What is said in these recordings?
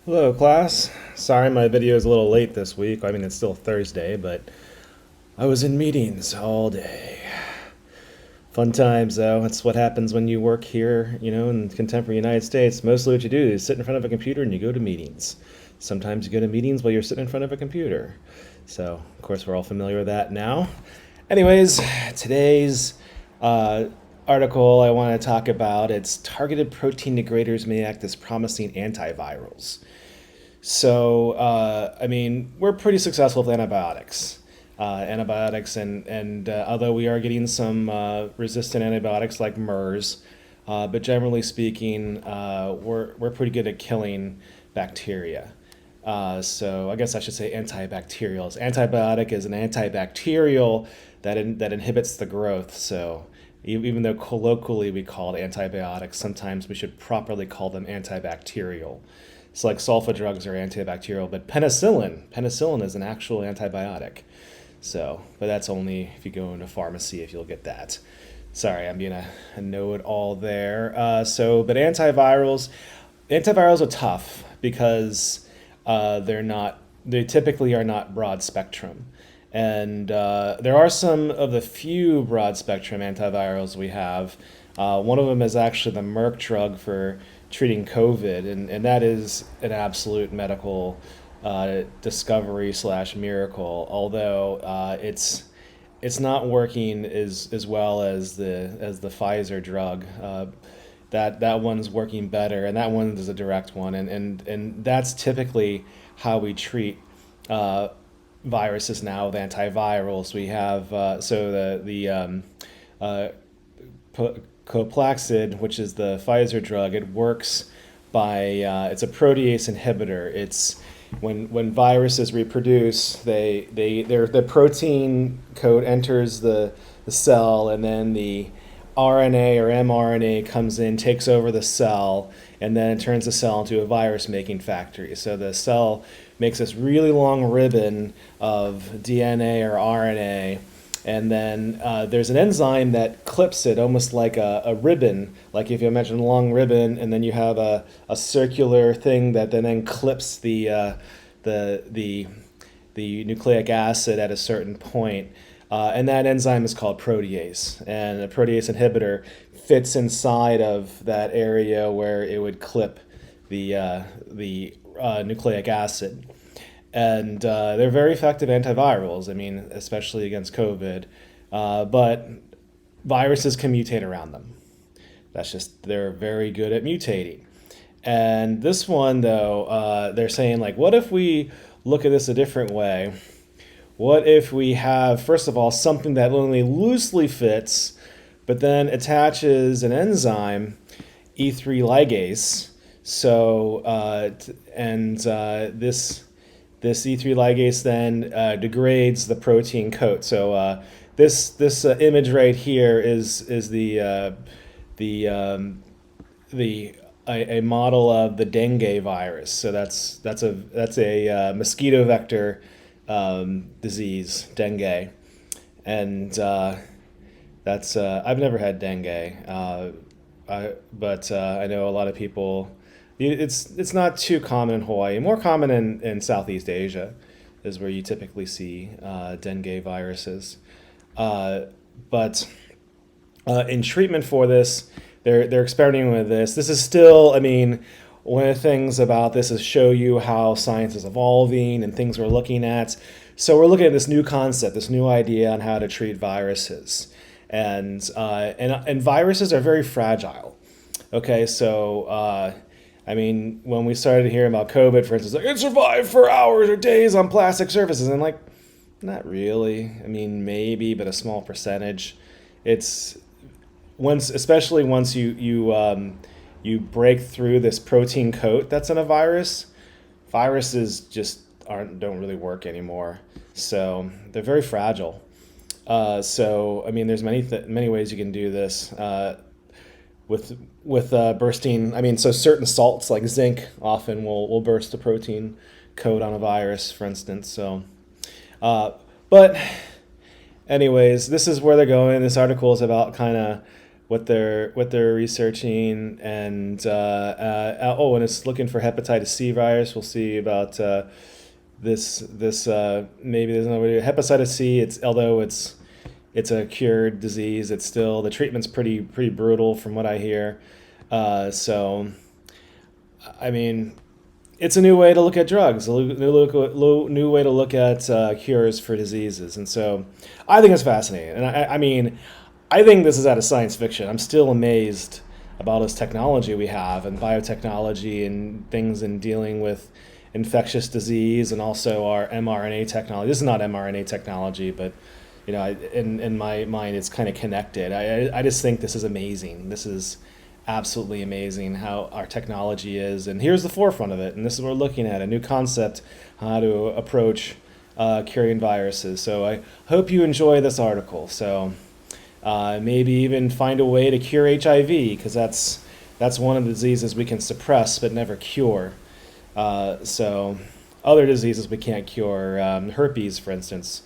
Hello, class. Sorry my video is a little late this week. I mean, it's still Thursday, but I was in meetings all day. Fun times, though. That's what happens when you work here, in the contemporary United States. Mostly what you do is sit in front of a computer and you go to meetings. Sometimes you go to meetings while you're sitting in front of a computer. So, of course, we're all familiar with that now. Anyways, today's uh, article I want to talk about, it's targeted protein degraders may act as promising antivirals. So, I mean, we're pretty successful with antibiotics. And although we are getting some resistant antibiotics like MERS, but generally speaking, we're pretty good at killing bacteria. So I guess I should say antibacterials. Antibiotic is an antibacterial that inhibits the growth. So even though colloquially we call it antibiotics, sometimes we should properly call them antibacterial. It's like sulfa drugs are antibacterial, but penicillin is an actual antibiotic. So, but that's only if you go into pharmacy if you'll get that. Sorry, I'm being a know-it-all there. But antivirals are tough because they typically are not broad spectrum. And there are some of the few broad spectrum antivirals we have. One of them is actually the Merck drug for treating COVID, and that is an absolute medical discovery slash miracle. Although it's not working as well as the Pfizer drug. That one's working better, and that one is a direct one, and that's typically how we treat viruses now with antivirals. We have uh, Coplaxid, which is the Pfizer drug. It works by it's a protease inhibitor. It's when viruses reproduce, the protein code enters the cell, and then the RNA or mRNA comes in, takes over the cell, and then it turns the cell into a virus making factory. So the cell makes this really long ribbon of DNA or RNA, and then there's an enzyme that clips it almost like a ribbon. Like if you imagine a long ribbon, and then you have a circular thing that then clips the nucleic acid at a certain point. And that enzyme is called protease. And a protease inhibitor fits inside of that area where it would clip the nucleic acid. And they're very effective antivirals, I mean, especially against COVID. But viruses can mutate around them. They're very good at mutating. And this one, though, they're saying, like, what if we look at this a different way? What if we have, first of all, something that only loosely fits, but then attaches an enzyme, E3 ligase? This E3 ligase then degrades the protein coat. So this image right here is a model of the dengue virus. So that's a mosquito vector disease, dengue, and that's I've never had dengue, but I know a lot of people. It's not too common in Hawaii. More common in Southeast Asia, is where you typically see dengue viruses. But in treatment for this, they're experimenting with this. This is still, I mean, one of the things about this is show you how science is evolving and things we're looking at. So we're looking at this new concept, this new idea on how to treat viruses, and viruses are very fragile. Okay, so I mean, when we started hearing about COVID, for instance, like it survived for hours or days on plastic surfaces, and like, not really. I mean, maybe, but a small percentage. It's especially once you break through this protein coat that's in a virus, viruses just don't really work anymore. So they're very fragile. So I mean, there's many ways you can do this with bursting. I mean, so certain salts like zinc often will burst the protein coat on a virus, for instance. So, but anyways, this is where they're going. This article is about kind of what they're researching, and oh, and it's looking for hepatitis C virus. We'll see about this maybe there's no way hepatitis C. It's a cured disease. It's still the treatment's pretty brutal from what I hear. So I mean, it's a new way to look at drugs, new way to look at cures for diseases, and so I think it's fascinating. And I mean, I think this is out of science fiction. I'm still amazed about this technology we have and biotechnology and things in dealing with infectious disease and also our mRNA technology. This is not mRNA technology, but in my mind, it's kind of connected. I just think this is amazing. This is absolutely amazing how our technology is, and here's the forefront of it. And this is what we're looking at, a new concept, how to approach curing viruses. So I hope you enjoy this article. So maybe even find a way to cure HIV, because that's one of the diseases we can suppress but never cure. So other diseases we can't cure, herpes, for instance,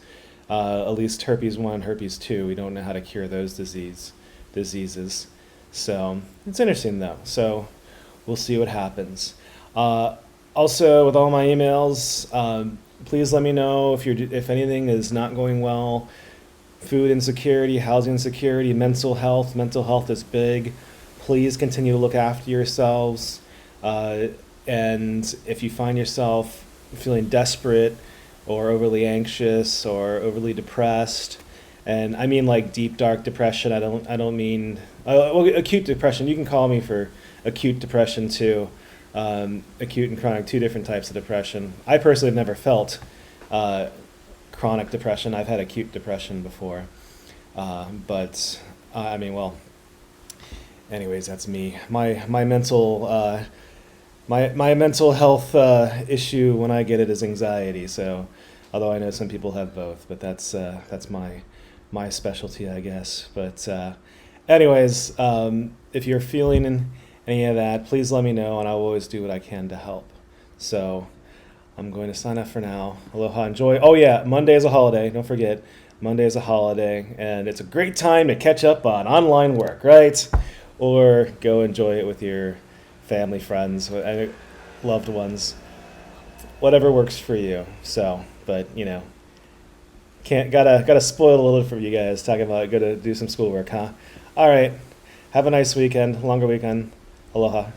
at least herpes 1, herpes 2, we don't know how to cure those diseases. So it's interesting though. So we'll see what happens. Also, with all my emails, please let me know if anything is not going well. Food insecurity, housing insecurity, mental health. Mental health is big. Please continue to look after yourselves. And if you find yourself feeling desperate or overly anxious or overly depressed, and I mean like deep dark depression. I don't mean acute depression. You can call me for acute depression too. Acute and chronic, two different types of depression. I personally have never felt chronic depression. I've had acute depression before, but I mean, well, anyways, that's me. My mental my mental health issue when I get it is anxiety. So, although I know some people have both, but that's my specialty, I guess. But anyways, if you're feeling any of that, please let me know, and I'll always do what I can to help. So I'm going to sign off for now. Aloha, enjoy. Oh yeah, Monday is a holiday. Don't forget, Monday is a holiday, and it's a great time to catch up on online work, right? Or go enjoy it with your family, friends, loved ones, whatever works for you. So, but gotta spoil a little for you guys talking about go to do some schoolwork, huh? All right, have a nice weekend, longer weekend. Aloha.